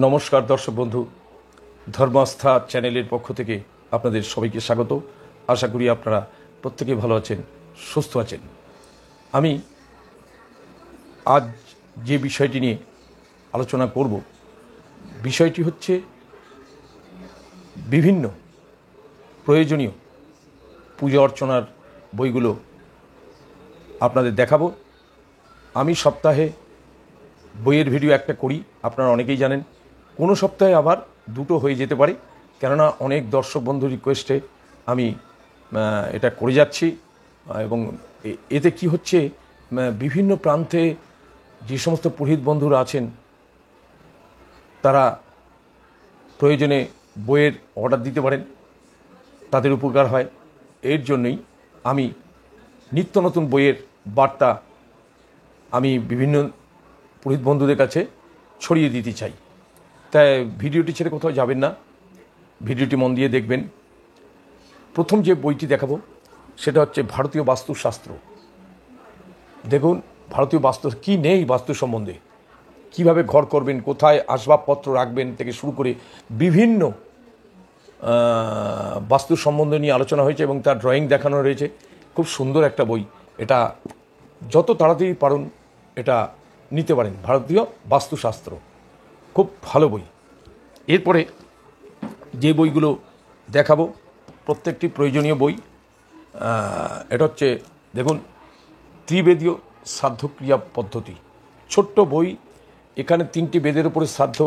নমস্কার দর্শক বন্ধু, ধর্মাস্থা চ্যানেলের পক্ষ থেকে আপনাদের সবাইকে স্বাগত। আশা করি আপনারা প্রত্যেকে ভালো আছেন, সুস্থ আছেন। আমি আজ যে বিষয়টি নিয়ে আলোচনা করব, বিষয়টি হচ্ছে বিভিন্ন প্রয়োজনীয় পূজা অর্চনার বইগুলো আপনাদের দেখাবো। আমি সপ্তাহে বইয়ের ভিডিও একটা করি, আপনারা অনেকেই জানেন। কোনো সপ্তাহে আবার দুটো হয়ে যেতে পারে, কেননা অনেক দর্শক বন্ধুর রিকোয়েস্টে আমি এটা করে যাচ্ছি। এবং এতে কি হচ্ছে, বিভিন্ন প্রান্তে যে সমস্ত পুরোহিত বন্ধুরা আছেন তারা প্রয়োজনে বইয়ের অর্ডার দিতে পারেন, তাদের উপকার হয়। এর জন্যই আমি নিত্য নতুন বইয়ের বার্তা আমি বিভিন্ন পুরোহিত বন্ধুদের কাছে ছড়িয়ে দিতে চাই। তাই ভিডিওটি ছেড়ে কোথাও যাবেন না, ভিডিওটি মন দিয়ে দেখবেন। প্রথম যে বইটি দেখাবো সেটা হচ্ছে ভারতীয় বাস্তুশাস্ত্র। দেখুন, ভারতীয় বাস্তু কি নেই, বাস্তু সম্বন্ধে কিভাবে ঘর করবেন, কোথায় আসবাবপত্র রাখবেন থেকে শুরু করে বিভিন্ন বাস্তু সম্বন্ধে নিয়ে আলোচনা হয়েছে এবং তার ড্রয়িং দেখানো রয়েছে। খুব সুন্দর একটা বই, এটা যত তাড়াতাড়ি পারুন এটা নিতে পারেন। ভারতীয় বাস্তুশাস্ত্র খুব ভালো বই। এরপরে যে বইগুলো দেখাবো প্রত্যেকটি প্রয়োজনীয় বই। এটা হচ্ছে দেখুন, ত্রিবেদীয় শ্রাদ্ধক্রিয়া পদ্ধতি, ছোট্ট বই। এখানে 3টি বেদের উপরে শ্রাদ্ধ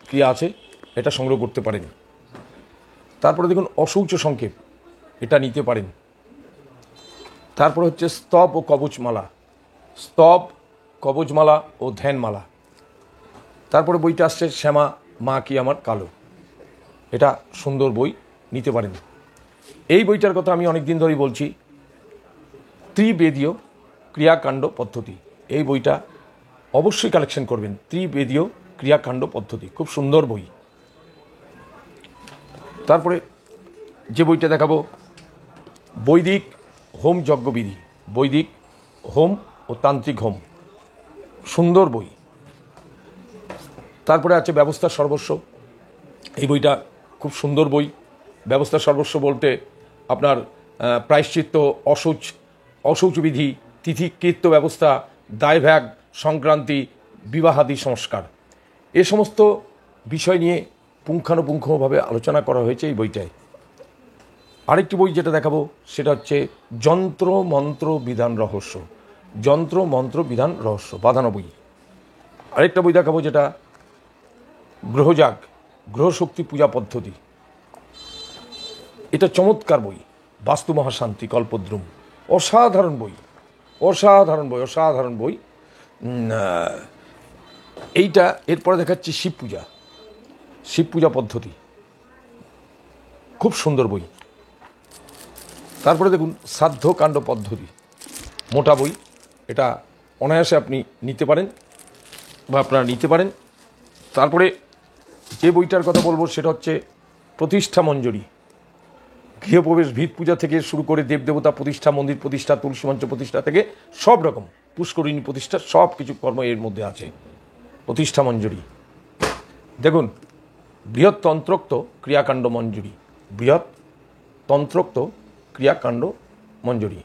ক্রিয়া আছে, এটা সংগ্রহ করতে পারেন। তারপরে দেখুন অশৌচ সংক্ষেপ, এটা নিতে পারেন। তারপরে হচ্ছে স্তব ও কবচমালা, স্তব, কবচমালা ও ধ্যানমালা। তারপরে বইটা আসছে শ্যামা মা কি আমার কালো, এটা সুন্দর বই, নিতে পারেন। এই বইটার কথা আমি অনেক দিন ধরেই বলছি, ত্রিবেদীয় ক্রিয়াকাণ্ড পদ্ধতি। এই বইটা অবশ্যই কালেকশন করবেন, ত্রিবেদীয় ক্রিয়াকাণ্ড পদ্ধতি, খুব সুন্দর বই। তারপরে যে বইটা দেখাবো, বৈদিক হোম যজ্ঞবিধি, বৈদিক হোম ও তান্ত্রিক হোম, সুন্দর বই। তারপরে আছে ব্যবস্থা সর্বস্ব, এই বইটা খুব সুন্দর বই। ব্যবস্থা সর্বস্ব বলতে আপনার প্রায়শ্চিত্ত, অশৌচবিধি, তিথি কৃত্য ব্যবস্থা, দায়ভাগ, সংক্রান্তি, বিবাহাদি সংস্কার, এ সমস্ত বিষয় নিয়ে পুঙ্খানুপুঙ্খভাবে আলোচনা করা হয়েছে এই বইটায়। আরেকটি বই যেটা দেখাবো সেটা হচ্ছে যন্ত্র মন্ত্র বিধান রহস্য, যন্ত্র মন্ত্র বিধান রহস্য, বাঁধানো বই। আরেকটা বই দেখাবো যেটা গ্রহজাগ, গ্রহশক্তি পূজা পদ্ধতি, এটা চমৎকার বই। বাস্তু মহাশান্তি কল্পদ্রুম, অসাধারণ বই, অসাধারণ বই, অসাধারণ বই এইটা। এরপরে দেখাচ্ছি শিব পূজা, শিব পূজা পদ্ধতি, খুব সুন্দর বই। তারপরে দেখুন শ্রাদ্ধকাণ্ড পদ্ধতি, মোটা বই, এটা অনায়াসে আপনি নিতে পারেন বা আপনারা নিতে পারেন। তারপরে যে বইটার কথা বলবো সেটা হচ্ছে প্রতিষ্ঠা মঞ্জুরি, গৃহপ্রবেশ, ভিত পূজা থেকে শুরু করে দেবদেবতা প্রতিষ্ঠা, মন্দির প্রতিষ্ঠা, তুলসী মঞ্চ প্রতিষ্ঠা থেকে সব রকম পুষ্করিণী প্রতিষ্ঠা, সব কিছু কর্ম এর মধ্যে আছে। প্রতিষ্ঠা মঞ্জুরি দেখুন, বৃহৎ তন্ত্রোক্ত ক্রিয়াকাণ্ড মঞ্জুরি, বৃহৎ তন্ত্রোক্ত ক্রিয়াকাণ্ড মঞ্জুরি।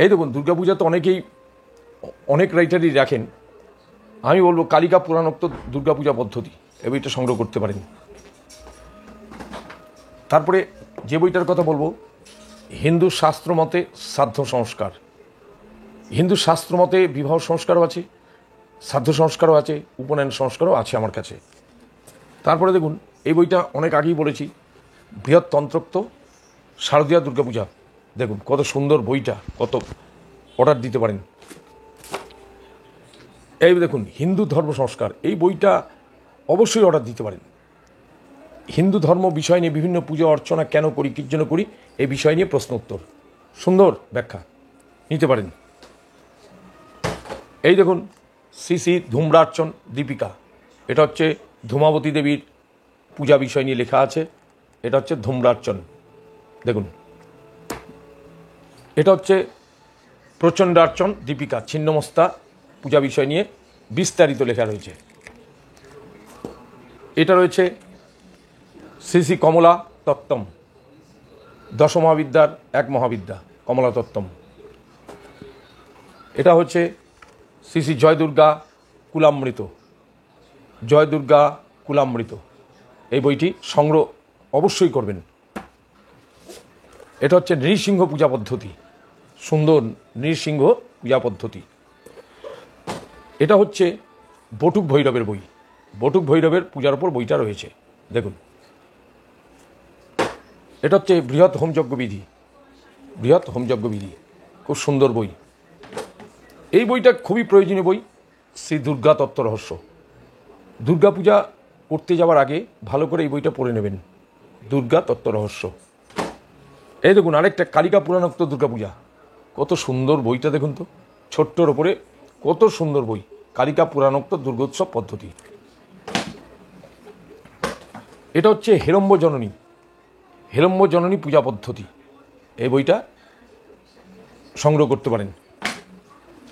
এই দেখুন, দুর্গাপূজা তো অনেক রাইটারই রাখেন। আমি বলবো কালিকা পুরাণোক্ত দুর্গাপূজা পদ্ধতি, এই বইটা সংগ্রহ করতে পারেন। তারপরে যে বইটার কথা বলবো, হিন্দু শাস্ত্র মতে শ্রাদ্ধ সংস্কার, হিন্দু শাস্ত্র মতে বিবাহ সংস্কারও আছে, শ্রাদ্ধ সংস্কারও আছে, উপনয়ন সংস্কারও আছে আমার কাছে। তারপরে দেখুন, এই বইটা অনেক আগেই বলেছি, বৃহৎ তন্ত্রোক্ত শারদীয়া দুর্গাপূজা, দেখুন কত সুন্দর বইটা, কত অর্ডার দিতে পারেন। এই দেখুন হিন্দু ধর্ম সংস্কার, এই বইটা অবশ্যই অর্ডার দিতে পারেন। হিন্দু ধর্ম বিষয় নিয়ে বিভিন্ন পূজা অর্চনা কেন করি, কী জন্য করি, এই বিষয় নিয়ে প্রশ্ন উত্তর, সুন্দর ব্যাখ্যা, নিতে পারেন। এই দেখুন শ্রী শ্রী ধূম্রার্চন দীপিকা, এটা হচ্ছে ধূমাবতী দেবীর পূজা বিষয় নিয়ে লেখা আছে, এটা হচ্ছে ধূম্রার্চন। দেখুন এটা হচ্ছে প্রচণ্ডার্চন দীপিকা, ছিন্নমস্তা পূজা বিষয় নিয়ে বিস্তারিত লেখা রয়েছে। এটা রয়েছে শ্রী শ্রী কমলা তত্ত্বম, দশমহাবিদ্যার এক মহাবিদ্যা কমলা তত্ত্বম। এটা হচ্ছে শ্রী শ্রী জয় দুর্গা কুলামৃত, জয় দুর্গা কুলামৃত। এই বইটি সংগ্রহ অবশ্যই করবেন। এটা হচ্ছে নৃসিংহ পূজা পদ্ধতি, সুন্দর নৃসিংহ পূজা পদ্ধতি। এটা হচ্ছে বটুক ভৈরবের বই, বটুক ভৈরবের পূজার ওপর বইটা রয়েছে, দেখুন। এটা হচ্ছে বৃহৎ হোমযজ্ঞ বিধি, বৃহৎ হোমযজ্ঞ বিধি, খুব সুন্দর বই। এই বইটা খুবই প্রয়োজনীয় বই, শ্রী দুর্গা তত্ত্ব রহস্য। দুর্গা পূজা করতে যাওয়ার আগে ভালো করে এই বইটা পড়ে নেবেন, দুর্গা তত্ত্ব রহস্য। এই দেখুন আরেকটা কালিকা পুরাণোক্ত দুর্গা পূজা, কত সুন্দর বইটা দেখুন তো, ছোট্টর ওপরে কত সুন্দর বই, কালিকা পুরাণোক্ত দুর্গোৎসব পদ্ধতি। এটা হচ্ছে হেরম্ব জননী, হেরম্ব জননী পূজা পদ্ধতি। এই বইটা সংগ্রহ করতে পারেন।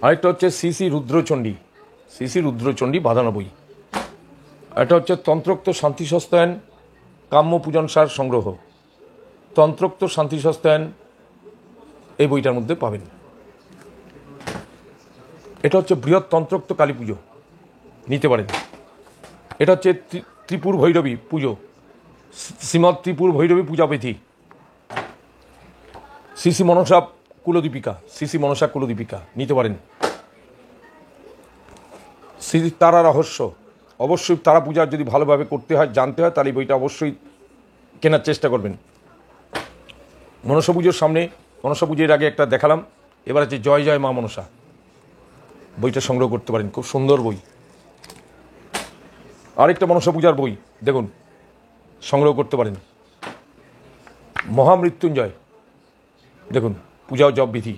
আরেকটা হচ্ছে শ্রী শ্রী রুদ্রচণ্ডী, শ্রী শ্রী রুদ্রচণ্ডী বাঁধানো বই। এটা হচ্ছে তন্ত্রোক্ত শান্তি সস্তায়ন কাম্য পূজনসার সংগ্রহ, তন্ত্রোক্ত শান্তি সস্তায়ন এই বইটার মধ্যে পাবেন। এটা হচ্ছে বৃহৎ তন্ত্রোক্ত কালী পুজো, নিতে পারেন। এটা হচ্ছে ত্রিপুর ভৈরবী পুজো, শ্রীমৎ ত্রিপুর ভৈরবী পূজাবিধি, শ্রী শ্রী মনসা কুলদীপিকা, শ্রী শ্রী মনসা কুলদীপিকা নিতে পারেন। শ্রী তারা রহস্য, অবশ্যই তারা পূজা যদি ভালোভাবে করতে হয়, জানতে হয়, তাহলে এই বইটা অবশ্যই কেনার চেষ্টা করবেন। মনসা পুজোর সামনে, মনসা পুজোর আগে একটা দেখালাম, এবার আছে জয় জয় মা মনসা, বইটা সংগ্রহ করতে পারেন, খুব সুন্দর বই। আরেকটা মনসা পূজার বই দেখুন, সংগ্রহ করতে পারেন, মহামৃত্যুঞ্জয়, দেখুন পূজা ও জপ বিধি।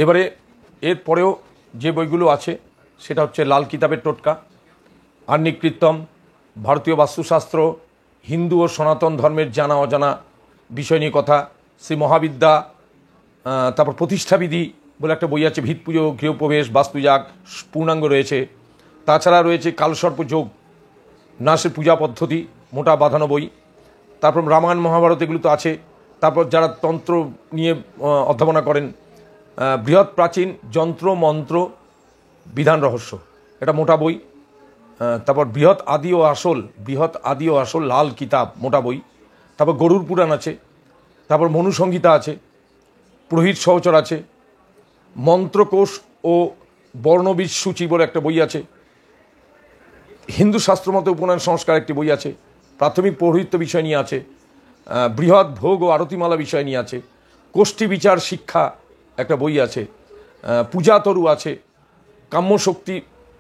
এবারে এর পরেও যে বইগুলো আছে সেটা হচ্ছে লাল কিতাবের টোটকা, আর্নিক কীর্তন, ভারতীয় বাস্তুশাস্ত্র, হিন্দু ও সনাতন ধর্মের জানা অজানা বিষয় নিয়ে কথা, শ্রী মহাবিদ্যা, তারপর প্রতিষ্ঠাবিধি বলে একটা বই আছে, ভিত পুজো, গৃহপ্রবেশ, বাস্তুজাগ পূর্ণাঙ্গ রয়েছে। তাছাড়া রয়েছে কালসর্প যোগ, নাসের পূজা পদ্ধতি, মোটা বাঁধানো বই। তারপর রামায়ণ মহাভারত এগুলো তো আছে। তারপর যারা তন্ত্র নিয়ে অধ্যাপনা করেন, বৃহৎ প্রাচীন যন্ত্র মন্ত্র বিধান রহস্য, এটা মোটা বই। তারপর বৃহৎ আদি ও আসল, বৃহৎ আদি ও আসল লাল কিতাব, মোটা বই। তারপর গরুর পুরাণ আছে, তারপর মনুসংহিতা আছে, পুরোহিত সহচর আছে, মন্ত্রকোষ ও বর্ণবীজ সূচি বলে একটা বই আছে, হিন্দু শাস্ত্রমতে উপনয়ন সংস্কার একটি বই আছে, প্রাথমিক পৌরোহিত্য বিষয় নিয়ে আছে, বৃহৎ ভোগ ও আরতিমালা বিষয় নিয়ে আছে, কোষ্ঠী বিচার শিক্ষা একটা বই আছে, পূজা তরু আছে, কাম্যশক্তি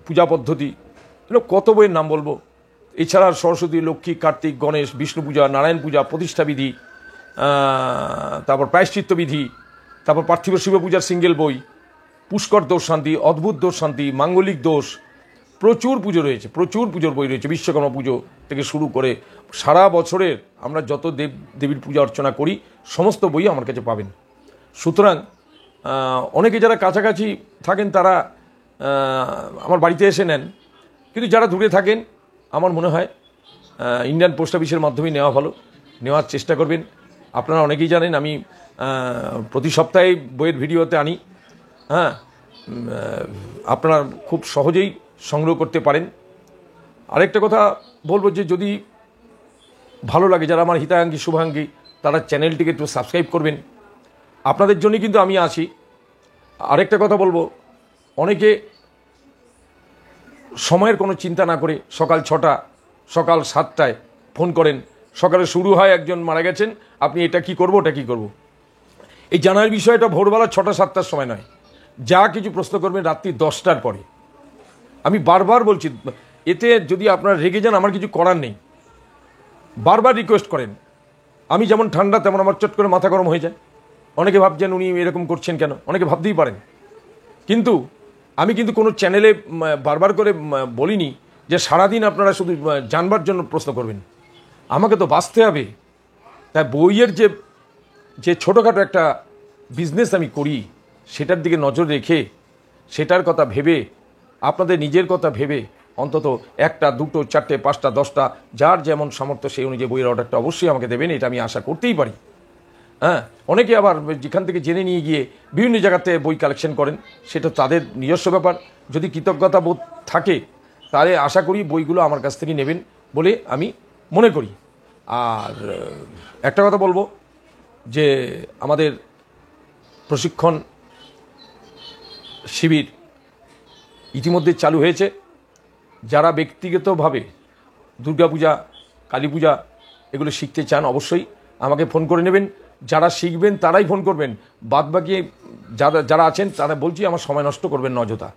পূজা পদ্ধতি, এগুলো কত বইয়ের নাম বলবো। এছাড়া সরস্বতী, লক্ষ্মী, কার্তিক, গণেশ, বিষ্ণু পূজা, নারায়ণ পূজা, প্রতিষ্ঠাবিধি, তারপর প্রায়শ্চিত্ত বিধি, তারপর পার্থিব শিব পূজার সিঙ্গেল বই, পুষ্কর দোষ শান্তি, অদ্ভুত দোষ শান্তি, মাঙ্গলিক দোষ, প্রচুর পুজো রয়েছে, প্রচুর পুজোর বই রয়েছে। বিশ্বকর্মা পুজো থেকে শুরু করে সারা বছরের আমরা যত দেব দেবীর পূজা অর্চনা করি সমস্ত বই আমার কাছে পাবেন। সুতরাং অনেকে যারা কাছাকাছি থাকেন তারা আমার বাড়িতে এসে নেন, কিন্তু যারা দূরে থাকেন আমার মনে হয় ইন্ডিয়ান পোস্ট অফিসের মাধ্যমে নেওয়া ভালো, নেওয়ার চেষ্টা করবেন। আপনারা অনেকেই জানেন আমি প্রতি সপ্তাহে বইয়ের ভিডিওতে আনি, হ্যাঁ, আপনারা খুব সহজেই সংগ্রহ করতে পারেন। আরেকটা কথা বলবো যে যদি ভালো লাগে, যারা আমার হিতাকাঙ্ক্ষী শুভাকাঙ্ক্ষী তারা চ্যানেলটিকে একটু সাবস্ক্রাইব করবেন, আপনাদের জন্যই কিন্তু আমি আছি। আরেকটা কথা বলবো, অনেকে সময়ের কোনো চিন্তা না করে সকাল 6টা, সকাল 7টায় ফোন করেন, সকালে শুরু হয় একজন মারা গেছেন, আপনি এটা কি করবো, ওটা কি করব। এই জানার বিষয়টা ভোরবেলা 6টা 7টার সময় নয়, যা কিছু প্রশ্ন করবেন রাত্রি 10টার পরে। আমি বারবার বলছি, এতে যদি আপনারা রেগে যান আমার কিছু করার নেই, বারবার রিকোয়েস্ট করেন। আমি যেমন ঠান্ডা তেমন আমার চট করে মাথা গরম হয়ে যায়। অনেকে ভাবছেন উনি এরকম করছেন কেন, অনেকে ভাবতেই পারেন, কিন্তু আমি কিন্তু কোনো চ্যানেলে বারবার করে বলিনি যে সারাদিন আপনারা শুধু জানবার জন্য প্রশ্ন করবেন, আমাকে তো বাঁচতে হবে। তাই বইয়ের যে ছোটোখাটো একটা বিজনেস আমি করি সেটার দিকে নজর রেখে, সেটার কথা ভেবে আপনাদের নিজের কথা ভেবে অন্তত 1টা 2টো 4টে 5টা 10টা যার যেমন সামর্থ্য সেই অনুযায়ী বইয়ের অর্ডারটা অবশ্যই আমাকে দেবেন, এটা আমি আশা করতেই পারি। হ্যাঁ, অনেকে আবার যেখান থেকে জেনে নিয়ে গিয়ে বিভিন্ন জায়গাতে বই কালেকশন করেন, সেটা তাদের নিজস্ব ব্যাপার। যদি কৃতজ্ঞতা বোধ থাকে তাহলে আশা করি বইগুলো আমার কাছ থেকে নেবেন বলে আমি মনে করি। আর একটা কথা বলবো যে আমাদের প্রশিক্ষণ শিবির ইতিমধ্যে চালু হয়েছে। যারা ব্যক্তিগতভাবে দুর্গাপূজা, কালী পূজা এগুলো শিখতে চান অবশ্যই আমাকে ফোন করে নেবেন। যারা শিখবেন তারাই ফোন করবেন, বাদবাকি যারা আছেন তারা বলছি আমার সময় নষ্ট করবেন না অযথা।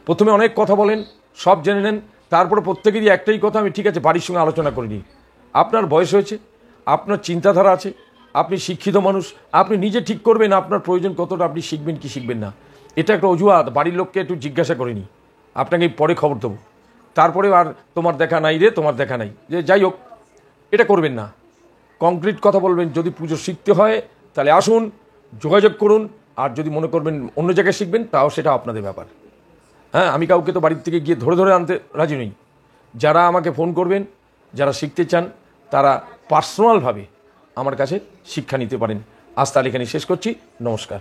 প্রথমে অনেক কথা বলেন, সব জেনে নেন, তারপরে প্রত্যেকেরই একটাই কথা, আমি ঠিক আছে বাড়ির সঙ্গে আলোচনা করিনি। আপনার বয়স হয়েছে, আপনার চিন্তাধারা আছে, আপনি শিক্ষিত মানুষ, আপনি নিজে ঠিক করবেন আপনার প্রয়োজন কতটা, আপনি শিখবেন কি শিখবেন না। এটা একটা অজুহাত, বাড়ির লোককে একটু জিজ্ঞাসা করিনি, আপনাকে পরে খবর দেবো। তারপরে আর তোমার দেখা নাই রে, তোমার দেখা নাই, যে যাই হোক এটা করবেন না। কংক্রিট কথা বলবেন। যদি পুজো শিখতে হয় তাহলে আসুন, যোগাযোগ করুন। আর যদি মনে করবেন অন্য জায়গায় শিখবেন তাও সেটা আপনাদের ব্যাপার। হ্যাঁ, আমি কাউকে তো বাড়ির থেকে গিয়ে ধরে ধরে আনতে রাজি নই। যারা আমাকে ফোন করবেন, যারা শিখতে চান, তারা পার্সোনালভাবে আমার কাছে শিক্ষা নিতে পারেন। আজ তাহলে এখানে শেষ করছি। নমস্কার।